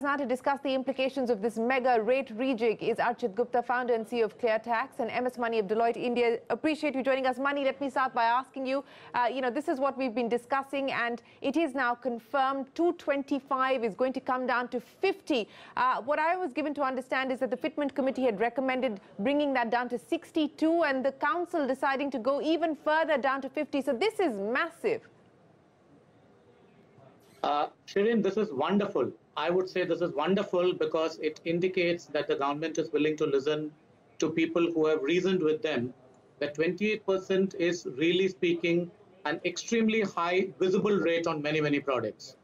now to discuss the implications of this mega rate rejig is Archit Gupta, founder and CEO of ClearTax, and MS Money of Deloitte India. Appreciate you joining us. Money, let me start by asking you, this is what we've been discussing, and it is now confirmed 225 is going to come down to 50. What I was given to understand is that the Fitment Committee had recommended bringing that down to 62, and the council deciding to go even further down to 50. So this is massive. Shirin, this is wonderful. I would say this is wonderful because it indicates that the government is willing to listen to people who have reasoned with them that 28% is really speaking an extremely high visible rate on many, many products.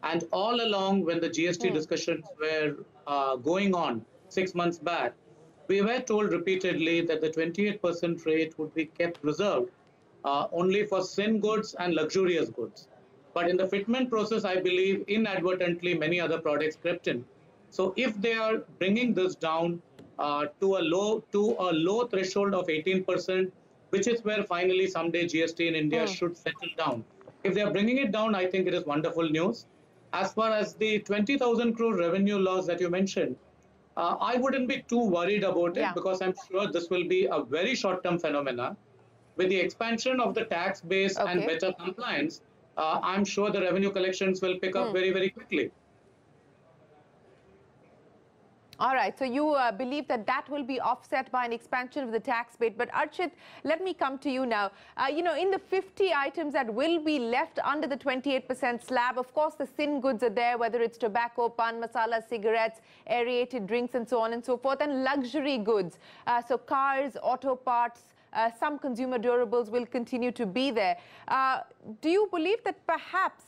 And all along when the GST discussions were going on 6 months back, we were told repeatedly that the 28% rate would be kept reserved only for sin goods and luxurious goods. But in the fitment process, I believe inadvertently many other products crept in. So if they are bringing this down to a low threshold of 18%, which is where finally someday GST in India should settle down. If they are bringing it down, I think it is wonderful news. As far as the 20,000 crore revenue loss that you mentioned, I wouldn't be too worried about it because I'm sure this will be a very short-term phenomena. With the expansion of the tax base and better compliance, I'm sure the revenue collections will pick up very, very quickly. All right, so you believe that that will be offset by an expansion of the tax base. But Archit, let me come to you now. In the 50 items that will be left under the 28% slab, of course, the sin goods are there, whether it's tobacco, pan masala, cigarettes, aerated drinks, and so on and so forth, and luxury goods. So cars, auto parts, some consumer durables will continue to be there. Do you believe that perhaps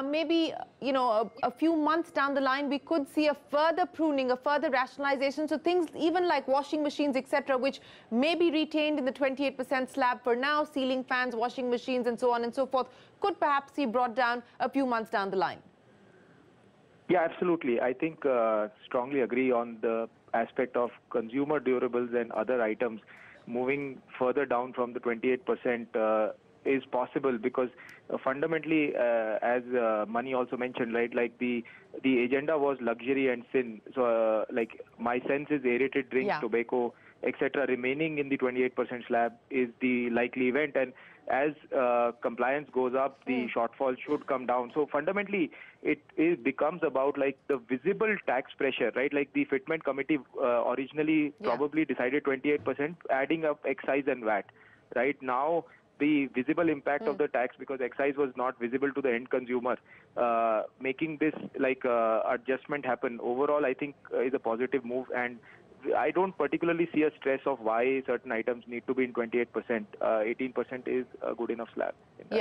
maybe, a few months down the line, we could see a further pruning, a further rationalization? So things even like washing machines, etc., which may be retained in the 28% slab for now, ceiling fans, washing machines, and so on and so forth, could perhaps be brought down a few months down the line? Yeah, absolutely. I think strongly agree on the aspect of consumer durables and other items. Moving further down from the 28% is possible because fundamentally, as Mani also mentioned, right, like the agenda was luxury and sin. So like my sense is aerated drinks, tobacco, etc. remaining in the 28% slab is the likely event. And as compliance goes up, the shortfall should come down. So fundamentally, it becomes about like the visible tax pressure, right? Like the Fitment Committee originally probably decided 28%, adding up excise and VAT. Right now, the visible impact of the tax, because excise was not visible to the end consumer, making this like adjustment happen overall, I think is a positive move. And I don't particularly see a stress of why certain items need to be in 28%. 18% is a good enough slab. Yeah.